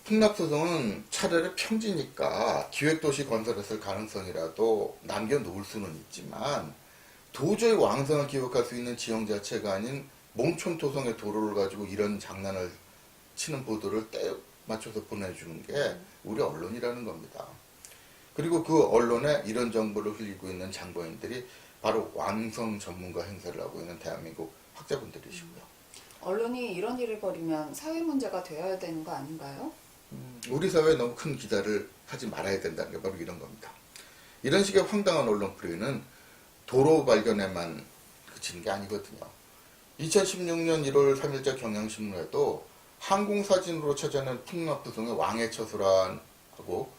풍납소송은 차라리 평지니까 기획도시 건설했을 가능성이라도 남겨놓을 수는 있지만 도저히 왕성을 기획할 수 있는 지형 자체가 아닌 몽촌토성의 도로를 가지고 이런 장난을 치는 보도를 때 맞춰서 보내주는 게 우리 언론이라는 겁니다. 그리고 그 언론에 이런 정보를 흘리고 있는 장본인들이 바로 왕성 전문가 행사를 하고 있는 대한민국 학자분들이시고요. 언론이 이런 일을 벌이면 사회 문제가 되어야 되는 거 아닌가요? 우리 사회에 너무 큰 기대를 하지 말아야 된다는 게 바로 이런 겁니다. 이런 식의 황당한 언론 프레이는 도로 발견에만 그치는 게 아니거든요. 2016년 1월 3일자 경향신문에도 항공사진으로 찾아낸 풍납토성의 왕해처소라고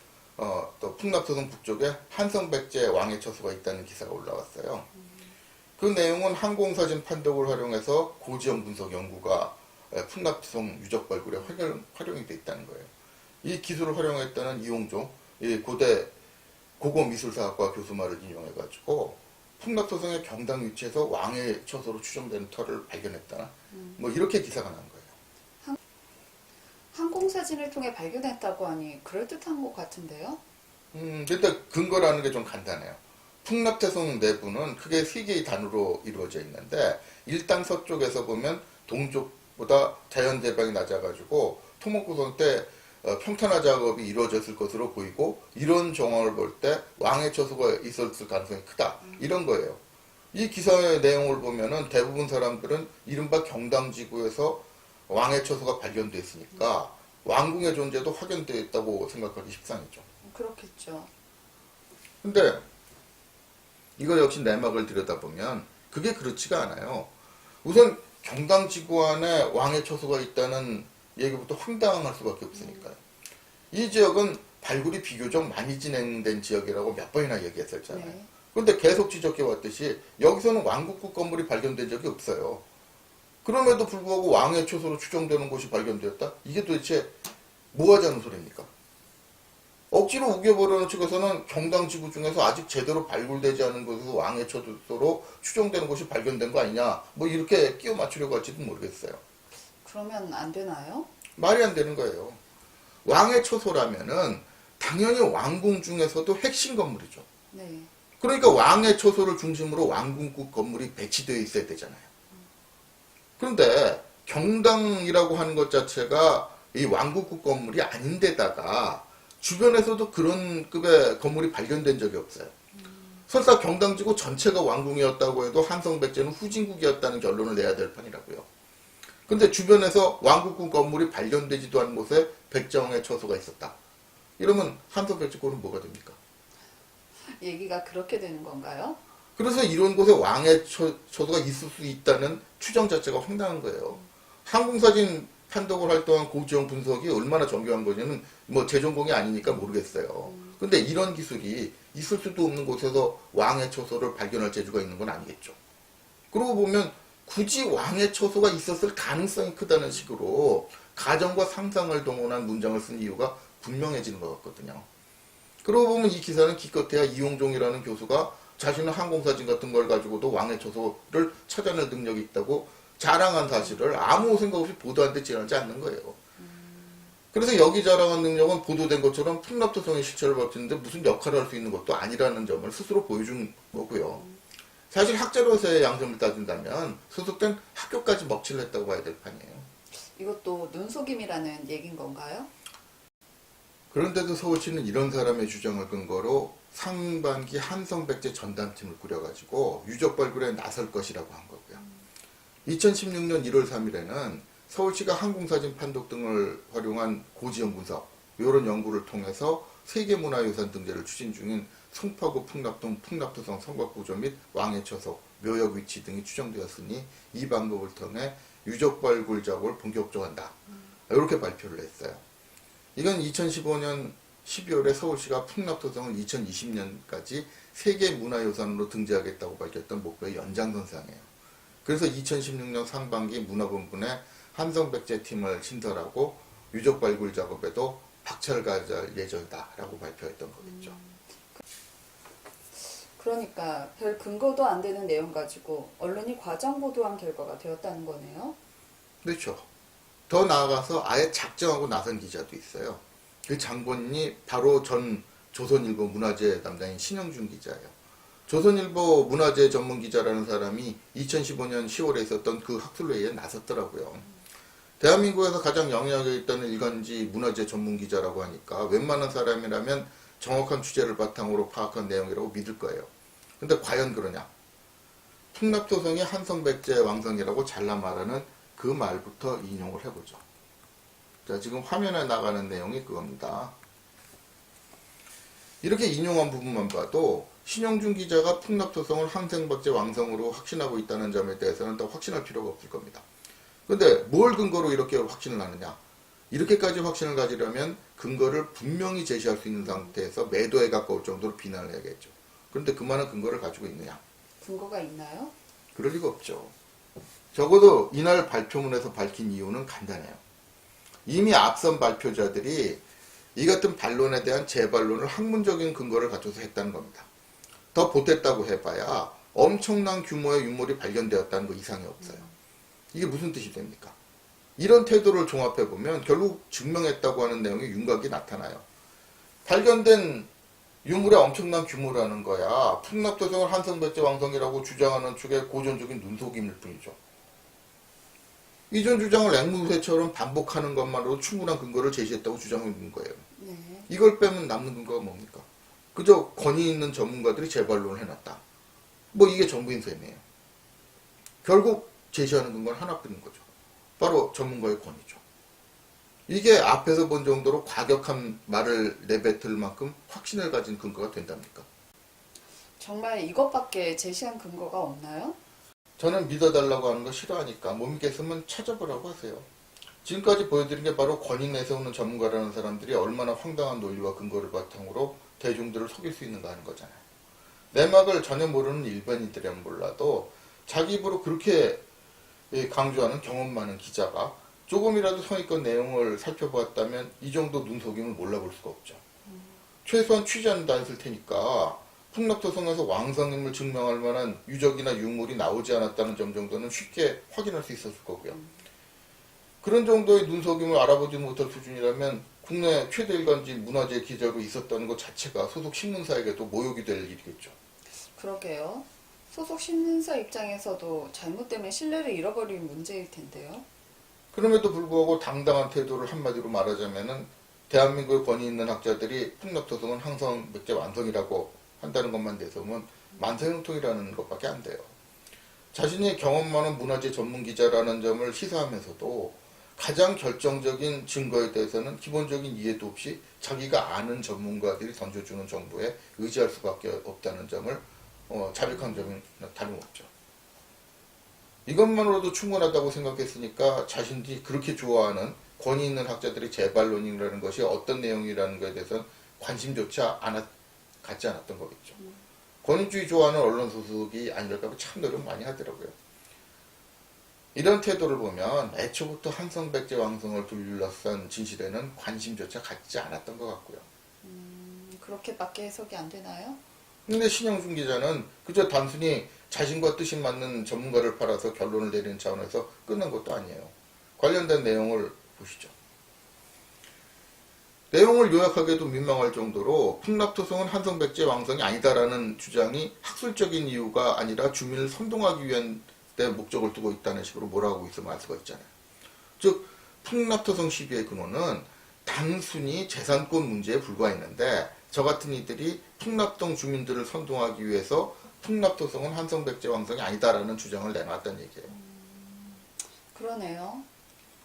또 풍납토성 북쪽에 한성백제 왕해처소가 있다는 기사가 올라왔어요. 그 내용은 항공사진 판독을 활용해서 고지형 분석 연구가 풍납토성 유적 발굴에 활용이 돼 있다는 거예요. 이 기술을 활용했다는 이용종 고대 고고미술사학과 교수 말을 인용해가지고 풍납토성의 경당 위치에서 왕해처소로 추정되는 터를 발견했다. 뭐 이렇게 기사가 난 거예요. 항공사진을 통해 발견했다고 하니 그럴듯한 것 같은데요? 근데 근거라는 게 좀 간단해요. 풍납토성 내부는 크게 3개의 단으로 이루어져 있는데 일당 서쪽에서 보면 동쪽보다 자연 대방이 낮아가지고 토목 구성 때 평탄화 작업이 이루어졌을 것으로 보이고 이런 정황을 볼 때 왕해처소가 있었을 가능성이 크다. 이런 거예요. 이 기사의 내용을 보면은 대부분 사람들은 이른바 경당지구에서 왕해처소가 발견됐으니까 왕궁의 존재도 확인되어 있다고 생각하기 십상이죠. 그렇겠죠. 근데 이거 역시 내막을 들여다보면 그게 그렇지가 않아요. 우선 경당지구 안에 왕해처소가 있다는 얘기부터 황당할 수밖에 없으니까요. 이 지역은 발굴이 비교적 많이 진행된 지역이라고 몇 번이나 얘기했었잖아요. 네. 그런데 계속 지적해 왔듯이 여기서는 왕국국 건물이 발견된 적이 없어요. 그럼에도 불구하고 왕해처소로 추정되는 곳이 발견되었다? 이게 도대체 뭐 하자는 소리입니까? 억지로 우겨버리는 측에서는 경당지구 중에서 아직 제대로 발굴되지 않은 곳에서 왕해처소로 추정되는 곳이 발견된 거 아니냐, 뭐 이렇게 끼워 맞추려고 할지도 모르겠어요. 그러면 안 되나요? 말이 안 되는 거예요. 왕해처소라면은 당연히 왕궁 중에서도 핵심 건물이죠. 네. 그러니까 왕해처소를 중심으로 왕궁국 건물이 배치되어 있어야 되잖아요. 그런데 경당이라고 하는 것 자체가 이 왕궁국 건물이 아닌데다가 주변에서도 그런 급의 건물이 발견된 적이 없어요. 설사 경당지구 전체가 왕궁이었다고 해도 한성백제는 후진국이었다는 결론을 내야 될 판이라고요. 근데 주변에서 왕국궁 건물이 발견되지도 않은 곳에 백정의 처소가 있었다. 이러면 한성백제권은 뭐가 됩니까? 얘기가 그렇게 되는 건가요? 그래서 이런 곳에 왕의 처소가 있을 수 있다는 추정 자체가 황당한 거예요. 항공사진 판독을 할 동안 고지형 분석이 얼마나 정교한 건지는 뭐 제 전공이 아니니까 모르겠어요. 근데 이런 기술이 있을 수도 없는 곳에서 왕의 처소를 발견할 재주가 있는 건 아니겠죠. 그러고 보면 굳이 왕의 처소가 있었을 가능성이 크다는 식으로 가정과 상상을 동원한 문장을 쓴 이유가 분명해지는 것 같거든요. 그러고 보면 이 기사는 기껏해야 이용종이라는 교수가 자신의 항공사진 같은 걸 가지고도 왕의 처소를 찾아낼 능력이 있다고 자랑한 사실을 아무 생각 없이 보도한테 지나지 않는 거예요. 그래서 여기 자랑한 능력은 보도된 것처럼 풍납토성의 실체를 밝히는데 무슨 역할을 할 수 있는 것도 아니라는 점을 스스로 보여준 거고요. 사실 학자로서의 양심을 따진다면 소속된 학교까지 먹칠을 했다고 봐야 될 판이에요. 이것도 눈속임이라는 얘기인 건가요? 그런데도 서울시는 이런 사람의 주장을 근거로 상반기 한성백제 전담팀을 꾸려가지고 유적 발굴에 나설 것이라고 한 거고요. 2016년 1월 3일에는 서울시가 항공사진 판독 등을 활용한 고지형 분석, 이런 연구를 통해서 세계문화유산 등재를 추진 중인 송파구 풍납동 풍납토성 성곽구조 및 왕해처소, 묘역 위치 등이 추정되었으니 이 방법을 통해 유적 발굴 작업을 본격화한다. 이렇게 발표를 했어요. 이건 2015년 12월에 서울시가 풍납토성을 2020년까지 세계문화유산으로 등재하겠다고 밝혔던 목표의 연장선상이에요. 그래서 2016년 상반기 문화본분에 한성백제 팀을 신설하고 유적 발굴 작업에도 박차를 가할 예정이다라고 발표했던 거겠죠. 그러니까 별 근거도 안 되는 내용 가지고 언론이 과장 보도한 결과가 되었다는 거네요. 그렇죠. 더 나아가서 아예 작정하고 나선 기자도 있어요. 그 장본인이 바로 전 조선일보 문화재 담당인 신영준 기자예요. 조선일보 문화재 전문 기자라는 사람이 2015년 10월에 있었던 그 학술회의에 나섰더라고요. 대한민국에서 가장 영향력이 있다는 일간지 문화재 전문 기자라고 하니까 웬만한 사람이라면 정확한 주제를 바탕으로 파악한 내용이라고 믿을 거예요. 근데 과연 그러냐? 풍납토성이 한성백제 왕성이라고 잘라 말하는 그 말부터 인용을 해보죠. 자, 지금 화면에 나가는 내용이 그겁니다. 이렇게 인용한 부분만 봐도 신영준 기자가 풍납토성을 한성백제 왕성으로 확신하고 있다는 점에 대해서는 더 확신할 필요가 없을 겁니다. 근데 뭘 근거로 이렇게 확신을 하느냐? 이렇게까지 확신을 가지려면 근거를 분명히 제시할 수 있는 상태에서 매도에 가까울 정도로 비난을 해야겠죠. 그런데 그만한 근거를 가지고 있느냐? 근거가 있나요? 그럴 리가 없죠. 적어도 이날 발표문에서 밝힌 이유는 간단해요. 이미 앞선 발표자들이 이 같은 반론에 대한 재반론을 학문적인 근거를 갖춰서 했다는 겁니다. 더 보탰다고 해봐야 엄청난 규모의 유물이 발견되었다는 거 이상이 없어요. 이게 무슨 뜻이 됩니까? 이런 태도를 종합해보면 결국 증명했다고 하는 내용의 윤곽이 나타나요. 발견된 유물의 엄청난 규모라는 거야. 풍납토성을 한성백제 왕성이라고 주장하는 쪽의 고전적인 눈속임일 뿐이죠. 이전 주장을 앵무새처럼 반복하는 것만으로도 충분한 근거를 제시했다고 주장하고 있는 거예요. 네. 이걸 빼면 남는 근거가 뭡니까? 그저 권위 있는 전문가들이 재반론을 해놨다. 뭐 이게 전부인 셈이에요. 결국 제시하는 근거는 하나뿐인 거죠. 바로 전문가의 권위죠. 이게 앞에서 본 정도로 과격한 말을 내뱉을 만큼 확신을 가진 근거가 된답니까? 정말 이것밖에 제시한 근거가 없나요? 저는 믿어달라고 하는 거 싫어하니까 못 믿겠으면 찾아보라고 하세요. 지금까지 보여드린 게 바로 권위 내세우는 전문가라는 사람들이 얼마나 황당한 논리와 근거를 바탕으로 대중들을 속일 수 있는가 하는 거잖아요. 내막을 전혀 모르는 일반인들이란 몰라도 자기 입으로 그렇게 강조하는 경험 많은 기자가 조금이라도 성의껏 내용을 살펴보았다면 이 정도 눈속임을 몰라볼 수가 없죠. 최소한 취재하는 데 안 있을 테니까 풍납토성에서 왕성임을 증명할 만한 유적이나 유물이 나오지 않았다는 점 정도는 쉽게 확인할 수 있었을 거고요. 그런 정도의 눈속임을 알아보지 못할 수준이라면 국내 최대 일간지 문화재 기자로 있었다는 것 자체가 소속 신문사에게도 모욕이 될 일이겠죠. 그러게요. 소속 신문사 입장에서도 잘못되면 신뢰를 잃어버릴 문제일 텐데요. 그럼에도 불구하고 당당한 태도를 한마디로 말하자면은 대한민국의 권위 있는 학자들이 풍납토성은 한성백제 완성이라고 한다는 것만 대서면 만사형통이라는 것밖에 안 돼요. 자신이 경험 많은 문화재 전문 기자라는 점을 시사하면서도 가장 결정적인 증거에 대해서는 기본적인 이해도 없이 자기가 아는 전문가들이 던져주는 정보에 의지할 수밖에 없다는 점을 자백한 점이 다름없죠. 이것만으로도 충분하다고 생각했으니까 자신들이 그렇게 좋아하는 권위 있는 학자들의 재반론이라는 것이 어떤 내용이라는 것에 대해서는 관심조차 갖지 않았던 거겠죠. 권위주의 좋아하는 언론 소속이 아니랄까 참 노력 많이 하더라고요. 이런 태도를 보면 애초부터 한성백제 왕성을 둘러싼 진실에는 관심조차 갖지 않았던 것 같고요. 그렇게밖에 해석이 안 되나요? 근데 신영준 기자는 그저 단순히 자신과 뜻이 맞는 전문가를 팔아서 결론을 내리는 차원에서 끝난 것도 아니에요. 관련된 내용을 보시죠. 내용을 요약하기에도 민망할 정도로 풍납토성은 한성백제 왕성이 아니다라는 주장이 학술적인 이유가 아니라 주민을 선동하기 위한 데 목적을 두고 있다는 식으로 몰아가고 있으면 알 수가 있잖아요. 즉 풍납토성 시비의 근원은 단순히 재산권 문제에 불과했는데 저 같은 이들이 풍납동 주민들을 선동하기 위해서 풍납토성은 한성백제 왕성이 아니다라는 주장을 내놨다는 얘기예요. 그러네요.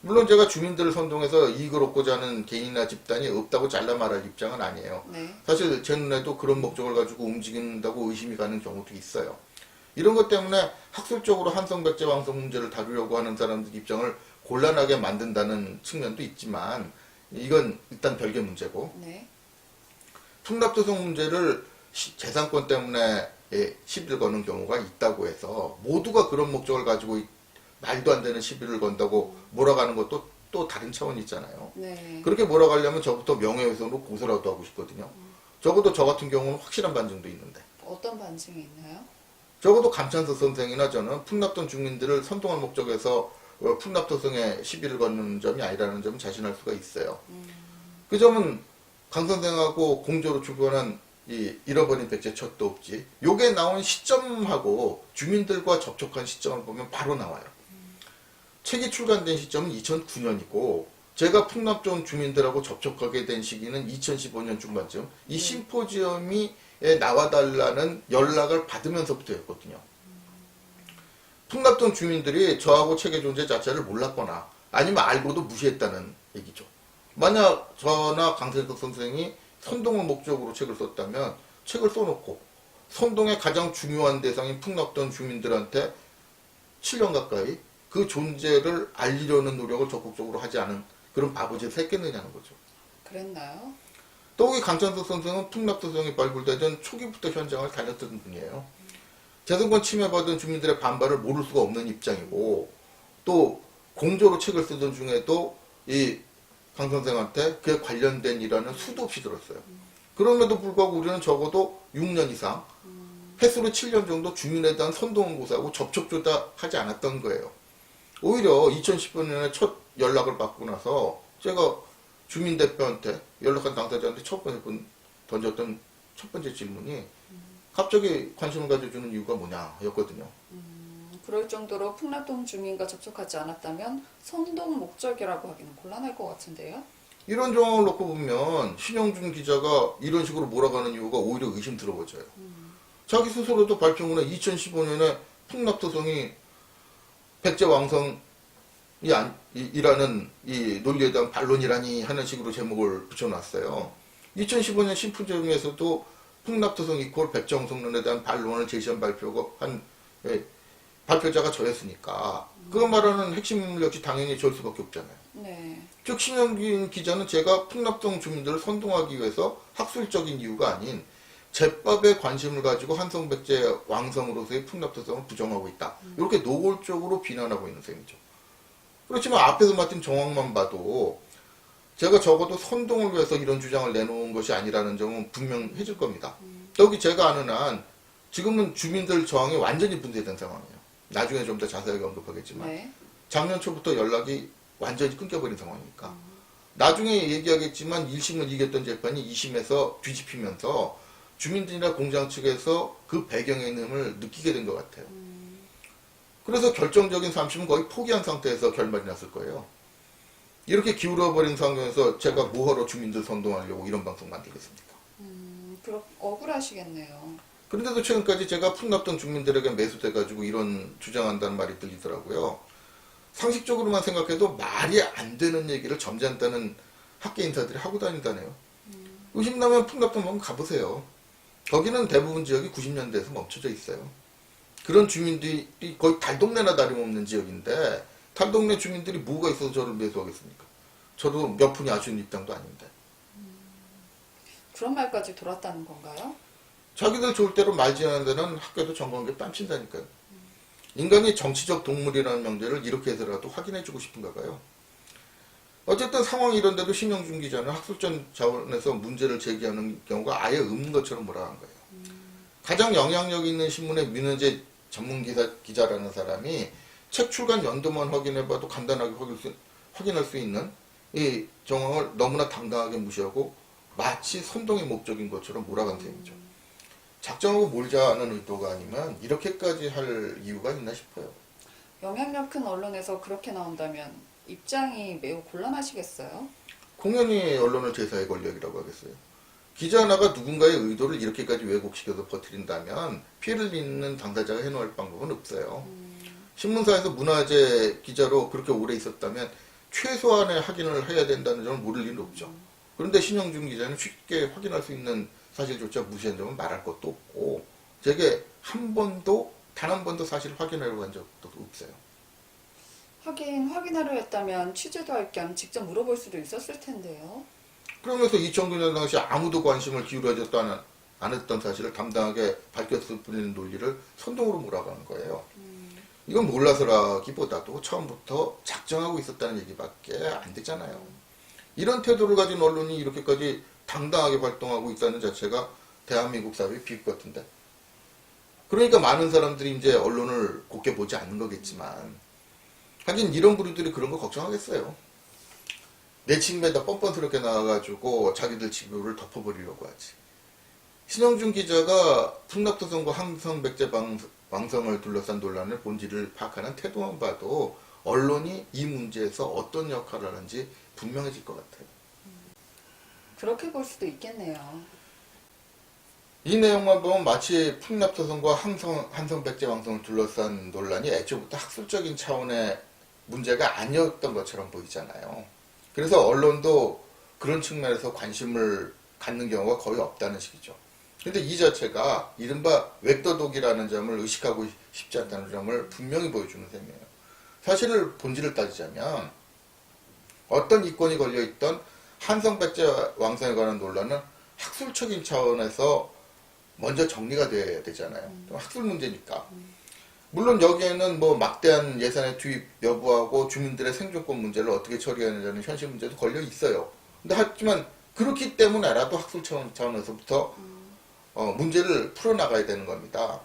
물론 제가 주민들을 선동해서 이익을 얻고자 하는 개인이나 집단이 없다고 잘라 말할 입장은 아니에요. 네. 사실 제 눈에도 그런 목적을 가지고 움직인다고 의심이 가는 경우도 있어요. 이런 것 때문에 학술적으로 한성백제 왕성 문제를 다루려고 하는 사람들 입장을 곤란하게 만든다는 측면도 있지만 이건 일단 별개 문제고 네. 풍납토성 문제를 재산권 때문에 시비를 거는 경우가 있다고 해서 모두가 그런 목적을 가지고 말도 안 되는 시비를 건다고 몰아가는 것도 또 다른 차원이 있잖아요. 네. 그렇게 몰아가려면 저부터 명예훼손으로 고소라도 하고 싶거든요. 적어도 저 같은 경우는 확실한 반증도 있는데. 어떤 반증이 있나요? 적어도 감찬서 선생이나 저는 풍납동 주민들을 선동할 목적에서 풍납토성에 시비를 거는 점이 아니라는 점을 자신할 수가 있어요. 그 점은 강 선생하고 공조로 출범한 이 잃어버린 백제 첩도 없지. 요게 나온 시점하고 주민들과 접촉한 시점을 보면 바로 나와요. 책이 출간된 시점은 2009년이고 제가 풍납촌 주민들하고 접촉하게 된 시기는 2015년 중반쯤 이 심포지엄이 나와달라는 연락을 받으면서부터였거든요. 풍납촌 주민들이 저하고 책의 존재 자체를 몰랐거나 아니면 알고도 무시했다는 얘기죠. 만약 저나 강세덕 선생이 선동을 목적으로 책을 썼다면 책을 써놓고 선동의 가장 중요한 대상인 풍납촌 주민들한테 7년 가까이 그 존재를 알리려는 노력을 적극적으로 하지 않은 그런 바보짓을 했겠느냐는 거죠. 그랬나요? 더욱이 강찬석 선생은 풍납토성이 발굴되던 초기부터 현장을 다녔던 분이에요. 재산권 침해받은 주민들의 반발을 모를 수가 없는 입장이고 또 공조로 책을 쓰던 중에도 이 강 선생한테 그에 관련된 일화는 수도 없이 들었어요. 그럼에도 불구하고 우리는 적어도 6년 이상 횟수로 7년 정도 주민에 대한 선동을 고사하고 접촉조차 하지 않았던 거예요. 오히려 2015년에 첫 연락을 받고 나서 제가 주민대표한테 연락한 당사자한테 던졌던 첫 번째 질문이 갑자기 관심을 가져주는 이유가 뭐냐 였거든요. 그럴 정도로 풍납동 주민과 접촉하지 않았다면 선동 목적이라고 하기는 곤란할 것 같은데요. 이런 정황을 놓고 보면 신영준 기자가 이런 식으로 몰아가는 이유가 오히려 의심스러워져요. 자기 스스로도 발표문에 2015년에 풍납토성이 백제왕성이 이라는 이 논리에 대한 반론이라니 하는 식으로 제목을 붙여놨어요. 2015년 심포지엄에서도 풍납토성 이퀄 백제왕성론에 대한 반론을 제시한 발표자가 저였으니까 그 말하는 핵심 인물 역시 당연히 저일 수밖에 없잖아요. 네. 즉 신영균 기자는 제가 풍납동 주민들을 선동하기 위해서 학술적인 이유가 아닌 제법에 관심을 가지고 한성백제 왕성으로서의 풍납토성을 부정하고 있다. 이렇게 노골적으로 비난하고 있는 셈이죠. 그렇지만 앞에서 맡은 정황만 봐도 제가 적어도 선동을 위해서 이런 주장을 내놓은 것이 아니라는 점은 분명해질 겁니다. 여기 제가 아는 한 지금은 주민들 저항이 완전히 분쇄된 상황이에요. 나중에 좀 더 자세하게 언급하겠지만 네. 작년 초부터 연락이 완전히 끊겨버린 상황이니까 나중에 얘기하겠지만 1심을 이겼던 재판이 2심에서 뒤집히면서 주민들이나 공장 측에서 그 배경의 힘을 느끼게 된 것 같아요. 그래서 결정적인 3심은 거의 포기한 상태에서 결말이 났을 거예요. 이렇게 기울어버린 상황에서 제가 뭐하러 주민들 선동하려고 이런 방송 만들겠습니까? 억울하시겠네요. 그런데도 최근까지 제가 풍납동 주민들에게 매수돼가지고 이런 주장한다는 말이 들리더라고요. 상식적으로만 생각해도 말이 안 되는 얘기를 점잖다는 학계 인사들이 하고 다닌다네요. 의심나면 풍납동 한번 가보세요. 거기는 대부분 지역이 90년대에서 멈춰져 있어요. 그런 주민들이 거의 달동네나 다름없는 지역인데 달동네 주민들이 뭐가 있어서 저를 매수하겠습니까? 저도 몇 푼이 아쉬운 입장도 아닌데. 그런 말까지 돌았다는 건가요? 자기들 좋을 대로 말지하는 데는 학교도 정관계 뺨친다니까요. 인간이 정치적 동물이라는 명제를 이렇게 해서라도 확인해주고 싶은가 봐요. 어쨌든 상황이 이런데도 신영준 기자는 학술적 자원에서 문제를 제기하는 경우가 아예 없는 것처럼 몰아간 거예요. 가장 영향력 있는 신문의 민원제 전문 기자라는 사람이 책 출간 연도만 확인해봐도 간단하게 확인할 수 있는 이 정황을 너무나 당당하게 무시하고 마치 선동의 목적인 것처럼 몰아간 셈이죠. 작정하고 몰자는 의도가 아니면 이렇게까지 할 이유가 있나 싶어요. 영향력 큰 언론에서 그렇게 나온다면 입장이 매우 곤란하시겠어요? 공연히 언론을 제사의 권력이라고 하겠어요. 기자 하나가 누군가의 의도를 이렇게까지 왜곡시켜서 퍼뜨린다면 피해를 입는 당사자가 해놓을 방법은 없어요. 신문사에서 문화재 기자로 그렇게 오래 있었다면 최소한의 확인을 해야 된다는 점을 모를 리는 없죠. 그런데 신영준 기자는 쉽게 확인할 수 있는 사실조차 무시한 점은 말할 것도 없고 제게 단 한 번도 사실 확인하려고 한 적도 없어요. 확인하려 했다면 취재도 할 겸 직접 물어볼 수도 있었을 텐데요. 그러면서 2009년 당시 아무도 관심을 기울여졌지 않았던 사실을 담당하게 밝혔을 뿐인 논리를 선동으로 몰아가는 거예요. 이건 몰라서라기보다도 처음부터 작정하고 있었다는 얘기밖에 안 되잖아요. 이런 태도를 가진 언론이 이렇게까지 당당하게 활동하고 있다는 자체가 대한민국 사회의 비극 같은데. 그러니까 많은 사람들이 이제 언론을 곱게 보지 않는 거겠지만 하긴 이런 부류들이 그런 거 걱정하겠어요. 내 친구에다 뻔뻔스럽게 나와가지고 자기들 지구를 덮어버리려고 하지. 신영준 기자가 풍납토성과 항성백제 방송을 둘러싼 논란의 본질을 파악하는 태도만 봐도 언론이 이 문제에서 어떤 역할을 하는지 분명해질 것 같아요. 그렇게 볼 수도 있겠네요. 이 내용만 보면 마치 풍납토성과 항성백제 방송을 둘러싼 논란이 애초부터 학술적인 차원의 문제가 아니었던 것처럼 보이잖아요. 그래서 언론도 그런 측면에서 관심을 갖는 경우가 거의 없다는 식이죠. 근데 이 자체가 이른바 웹도독이라는 점을 의식하고 싶지 않다는 점을 분명히 보여주는 셈이에요. 사실 본질을 따지자면 어떤 이권이 걸려있던 한성백제 왕성에 관한 논란은 학술적인 차원에서 먼저 정리가 돼야 되잖아요. 학술 문제니까. 물론 여기에는 뭐 막대한 예산의 투입 여부하고 주민들의 생존권 문제를 어떻게 처리하느냐는 현실 문제도 걸려 있어요. 근데 하지만 그렇기 때문에라도 학술 차원에서부터 문제를 풀어나가야 되는 겁니다.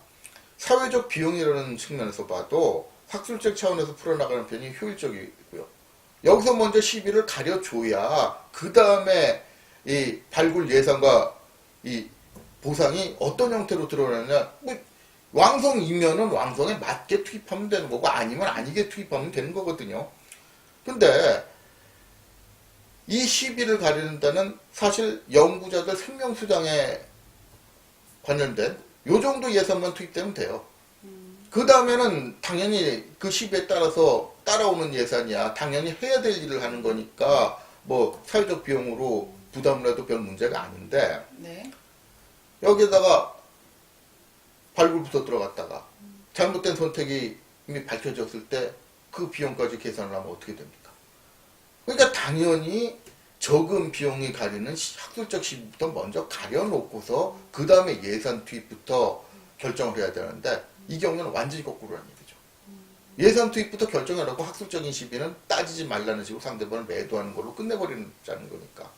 사회적 비용이라는 측면에서 봐도 학술적 차원에서 풀어나가는 편이 효율적이고요. 여기서 먼저 시비를 가려줘야 그 다음에 이 발굴 예산과 이 보상이 어떤 형태로 드러나냐. 뭐 왕성이면은 왕성에 맞게 투입하면 되는 거고 아니면 아니게 투입하면 되는 거거든요. 근데 이 시비를 가리는다는 사실 연구자들 생명수당에 관련된 요 정도 예산만 투입되면 돼요. 그 다음에는 당연히 그 시비에 따라서 따라오는 예산이야. 당연히 해야 될 일을 하는 거니까 뭐 사회적 비용으로 부담을 해도 별 문제가 아닌데 네. 여기에다가 발굴부터 들어갔다가 잘못된 선택이 이미 밝혀졌을 때 그 비용까지 계산을 하면 어떻게 됩니까? 그러니까 당연히 적은 비용이 가리는 학술적 시비부터 먼저 가려놓고서 그 다음에 예산 투입부터 결정을 해야 되는데 이 경우는 완전히 거꾸로라는 얘기죠. 예산 투입부터 결정해놓고 학술적인 시비는 따지지 말라는 식으로 상대방을 매도하는 걸로 끝내버리자는 거니까.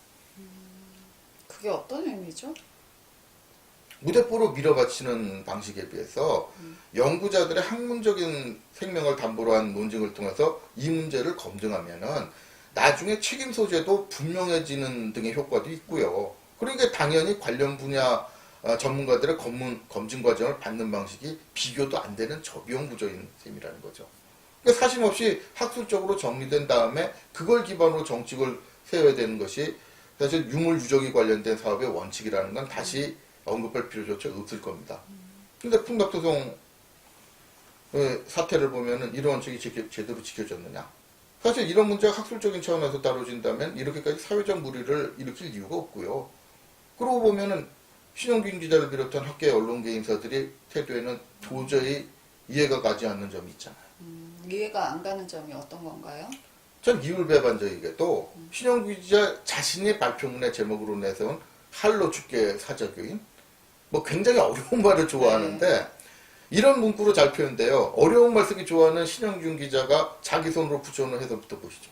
그게 어떤 의미죠? 무대뽀로 밀어바치는 방식에 비해서 연구자들의 학문적인 생명을 담보로 한 논증을 통해서 이 문제를 검증하면은 나중에 책임 소재도 분명해지는 등의 효과도 있고요. 그러니까 당연히 관련 분야 전문가들의 검증 과정을 받는 방식이 비교도 안 되는 저비용 구조인 셈이라는 거죠. 그러니까 사심없이 학술적으로 정리된 다음에 그걸 기반으로 정책을 세워야 되는 것이 사실 유물유적이 관련된 사업의 원칙이라는 건 다시 언급할 필요조차 없을 겁니다. 근데 풍납토성 사태를 보면은 이런 원칙이 제대로 지켜졌느냐? 사실 이런 문제가 학술적인 차원에서 다뤄진다면 이렇게까지 사회적 물의를 일으킬 이유가 없고요. 그러고 보면은 신영균 기자를 비롯한 학계 언론계 인사들이 태도에는 도저히 이해가 가지 않는 점이 있잖아요. 이해가 안 가는 점이 어떤 건가요? 전 이율배반적이게도 신영균 기자 자신의 발표문의 제목으로 내세운 할로 축계 사자교인 뭐 굉장히 어려운 말을 좋아하는데 이런 문구로 잘 표현돼요. 어려운 말 쓰기 좋아하는 신영균 기자가 자기 손으로 붙여놓은 해설부터 보시죠.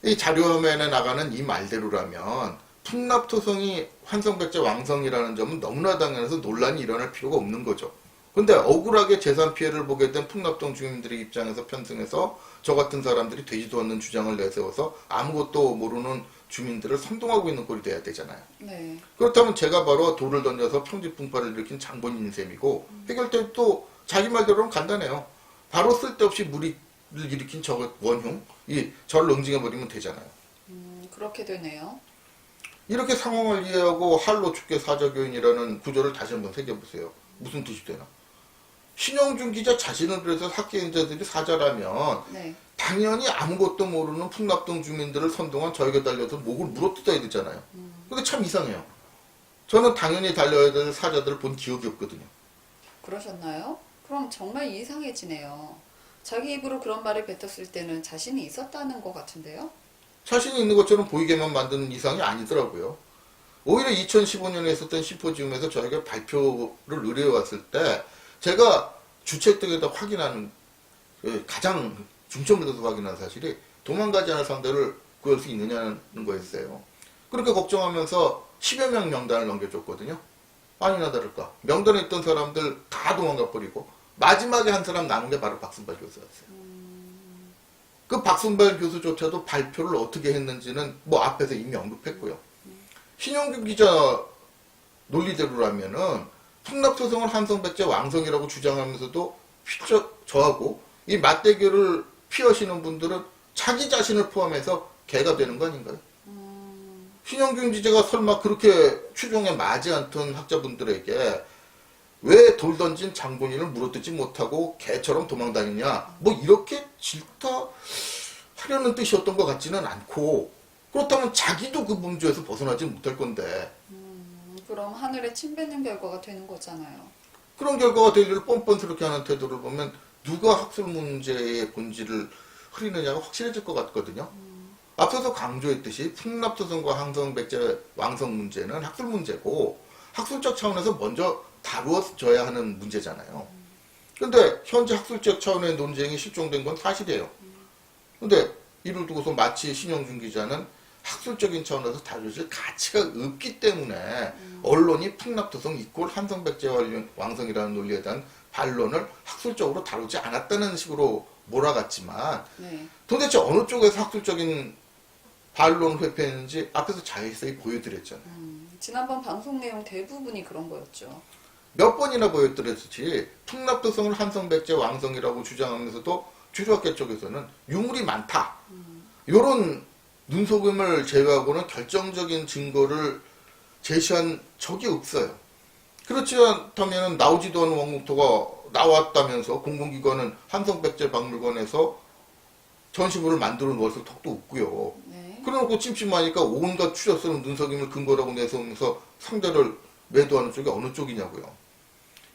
이 자료화면에 나가는 이 말대로라면 풍납토성이 환성백제 왕성이라는 점은 너무나 당연해서 논란이 일어날 필요가 없는 거죠. 근데 억울하게 재산 피해를 보게 된 풍납동 주민들의 입장에서 편승해서 저 같은 사람들이 되지도 않는 주장을 내세워서 아무것도 모르는 주민들을 선동하고 있는 꼴이 돼야 되잖아요. 네. 그렇다면 제가 바로 돌을 던져서 평지풍파를 일으킨 장본인인 셈이고 해결책도 자기 말대로는 간단해요. 바로 쓸데없이 무리를 일으킨 저 원흉, 저를 응징해버리면 되잖아요. 그렇게 되네요. 이렇게 상황을 이해하고 할로 축계 사자교인이라는 구조를 다시 한번 새겨보세요. 무슨 뜻이 되나? 신영준 기자 자신을 비롯해서 학계인자들이 사자라면 네. 당연히 아무것도 모르는 풍납동 주민들을 선동한 저에게 달려서 목을 물어뜯어야 되잖아요. 근데 참 이상해요. 저는 당연히 달려야 될 사자들을 본 기억이 없거든요. 그러셨나요? 그럼 정말 이상해지네요. 자기 입으로 그런 말을 뱉었을 때는 자신이 있었다는 것 같은데요? 자신이 있는 것처럼 보이게만 만드는 이상이 아니더라고요. 오히려 2015년에 있었던 심포지움에서 저에게 발표를 의뢰해왔을 때 제가 주책 등에다 확인하는 가장 중점을 둬서 확인한 사실이 도망가지 않을 상대를 구할 수 있느냐는 거였어요. 그렇게 걱정하면서 10여 명 명단을 넘겨줬거든요. 아니나 다를까. 명단에 있던 사람들 다 도망가 버리고 마지막에 한 사람 남은 게 바로 박순발 교수였어요. 그 박순발 교수조차도 발표를 어떻게 했는지는 뭐 앞에서 이미 언급했고요. 신영균 기자 논리대로라면은 풍납소송을 한성백제 왕성이라고 주장하면서도 저하고 이 맞대결을 피하시는 분들은 자기 자신을 포함해서 개가 되는 거 아닌가요? 신영균 기자가 설마 그렇게 추종에 맞지 않던 학자분들에게 왜 돌 던진 장본인을 물어뜯지 못하고 개처럼 도망다니냐, 뭐 이렇게 질타하려는 뜻이었던 것 같지는 않고, 그렇다면 자기도 그 문제에서 벗어나지 못할 건데 그럼 하늘에 침 뱉는 결과가 되는 거잖아요. 그런 결과가 되기를 뻔뻔스럽게 하는 태도를 보면 누가 학술 문제의 본질을 흐리느냐가 확실해질 것 같거든요. 앞서서 강조했듯이 풍납소송과 항성백제 왕성 문제는 학술 문제고 학술적 차원에서 먼저 다루어져야 하는 문제잖아요. 근데 현재 학술적 차원의 논쟁이 실종된 건 사실이에요. 근데 이를 두고서 마치 신영준 기자는 학술적인 차원에서 다뤄질 가치가 없기 때문에 언론이 풍납소송 이꼴 한성백제 왕성이라는 논리에 대한 반론을 학술적으로 다루지 않았다는 식으로 몰아갔지만 네. 도대체 어느 쪽에서 학술적인 반론을 회피했는지 앞에서 자세히 보여드렸잖아요. 지난번 방송 내용 대부분이 그런 거였죠. 몇 번이나 보여드렸듯이 풍납도성을 한성백제 왕성이라고 주장하면서도 주류학계 쪽에서는 유물이 많다. 이런 눈속임을 제외하고는 결정적인 증거를 제시한 적이 없어요. 그렇지 않다면 나오지도 않은 왕국토가 나왔다면서 공공기관은 한성백제 박물관에서 전시물을 만들어 놓았을 턱도 없고요. 네. 그래놓고 찜찜하니까 온갖 추적스러운 눈속임을 근거라고 내세우면서 상대를 매도하는 쪽이 어느 쪽이냐고요.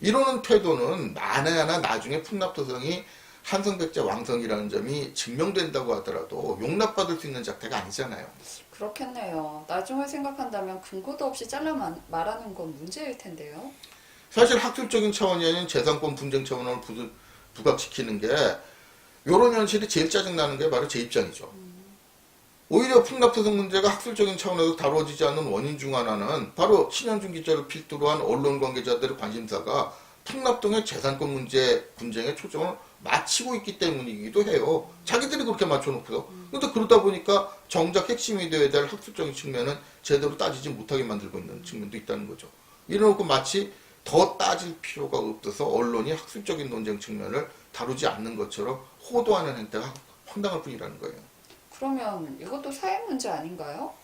이러는 태도는 만에 하나 나중에 풍납도성이 한성백제 왕성이라는 점이 증명된다고 하더라도 용납받을 수 있는 작태가 아니잖아요. 그렇겠네요. 나중을 생각한다면 근거도 없이 잘라 말하는 건 문제일 텐데요. 사실 학술적인 차원이 아닌 재산권 분쟁 차원을 부각시키는 게 이런 현실이 제일 짜증나는 게 바로 제 입장이죠. 오히려 풍납소송 문제가 학술적인 차원에서 다뤄지지 않는 원인 중 하나는 바로 신현준 기자를 필두로 한 언론 관계자들의 관심사가 풍납동의 재산권 문제 분쟁에 초점을 맞추고 있기 때문이기도 해요. 자기들이 그렇게 맞춰놓고요. 근데 그러다 보니까 정작 핵심이 되어야 될 학술적인 측면은 제대로 따지지 못하게 만들고 있는 측면도 있다는 거죠. 이래놓고 마치 더 따질 필요가 없어서 언론이 학술적인 논쟁 측면을 다루지 않는 것처럼 호도하는 행태가 황당할 뿐이라는 거예요. 그러면 이것도 사회 문제 아닌가요?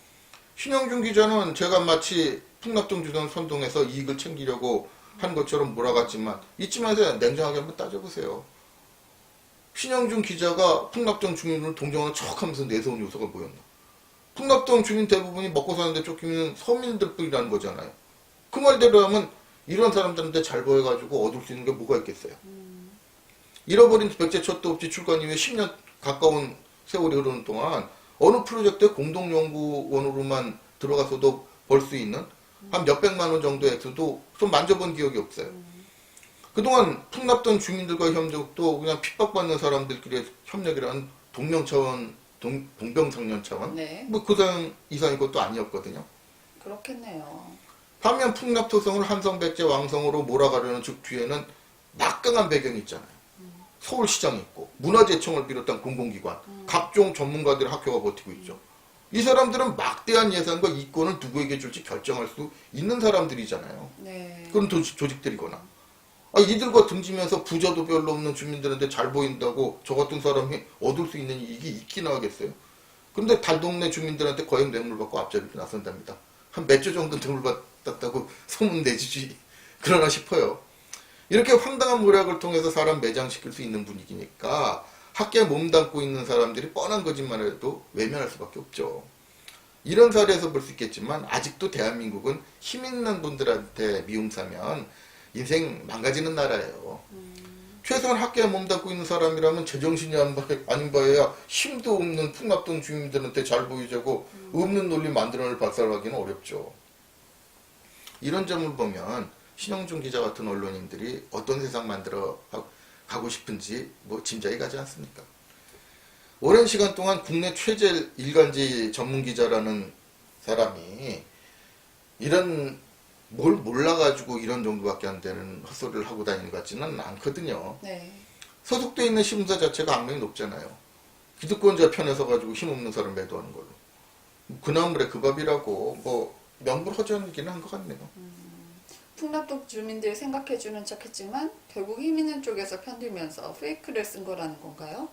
신영준 기자는 제가 마치 풍납동 주변 선동해서 이익을 챙기려고 한 것처럼 몰아갔지만 이쯤에서 냉정하게 한번 따져보세요. 신영준 기자가 풍납동 주민을 동정하는 척하면서 내세운 요소가 뭐였나? 풍납동 주민 대부분이 먹고 사는데 쫓기는 서민들 뿐이라는 거잖아요. 그 말대로 하면 이런 사람들한테 잘 보여가지고 얻을 수 있는 게 뭐가 있겠어요? 잃어버린 백제 촛도 없이 출간 이후에 10년 가까운 세월이 흐르는 동안 어느 프로젝트에 공동연구원으로만 들어가서도 벌 수 있는 한 몇백만 원 정도의 액수도 좀 만져본 기억이 없어요. 그동안 풍납던 주민들과 협력도 그냥 핍박받는 사람들끼리 협력이라는 동명차원, 동병상련 차원? 네. 뭐 그 이상인 것도 아니었거든요. 그렇겠네요. 반면 풍납토성을 한성백제 왕성으로 몰아가려는 즉 뒤에는 막강한 배경이 있잖아요. 서울시장이 있고 문화재청을 비롯한 공공기관, 각종 전문가들의 학교가 버티고 있죠. 이 사람들은 막대한 예산과 이권을 누구에게 줄지 결정할 수 있는 사람들이잖아요. 네. 그런 조직들이거나. 이들과 등지면서 부자도 별로 없는 주민들한테 잘 보인다고 저 같은 사람이 얻을 수 있는 이익이 있기나 하겠어요. 그런데 달동네 주민들한테 거액 뇌물 받고 앞자리로 나선답니다. 한 몇 조 정도 뇌물 받았다고 소문 내주지 그러나 싶어요. 이렇게 황당한 모략을 통해서 사람 매장시킬 수 있는 분위기니까 학계에 몸담고 있는 사람들이 뻔한 거짓말을 해도 외면할 수밖에 없죠. 이런 사례에서 볼 수 있겠지만 아직도 대한민국은 힘 있는 분들한테 미움 사면 인생 망가지는 나라예요. 최소한 학계에 몸담고 있는 사람이라면 제정신이 아닌 바에야 힘도 없는 풍납동 주민들한테 잘 보이자고 없는 논리 만들어낼 발설하기는 어렵죠. 이런 점을 보면 신영준 기자 같은 언론인들이 어떤 세상 만들어 가고 싶은지 뭐 짐작이 가지 않습니까? 오랜 시간 동안 국내 최재 일간지 전문 기자라는 사람이 이런 뭘 몰라가지고 이런 정도밖에 안 되는 헛소리를 하고 다니는 것 같지는 않거든요. 네. 소속돼 있는 신문사 자체가 악명이 높잖아요. 기득권자 편에 서가지고 힘없는 사람 매도하는 걸로. 그 나물에 그 밥이라고 뭐 명불허전이기는 한 것 같네요. 풍납동 주민들 생각해주는 척했지만 결국 힘 있는 쪽에서 편들면서 페이크를 쓴 거라는 건가요?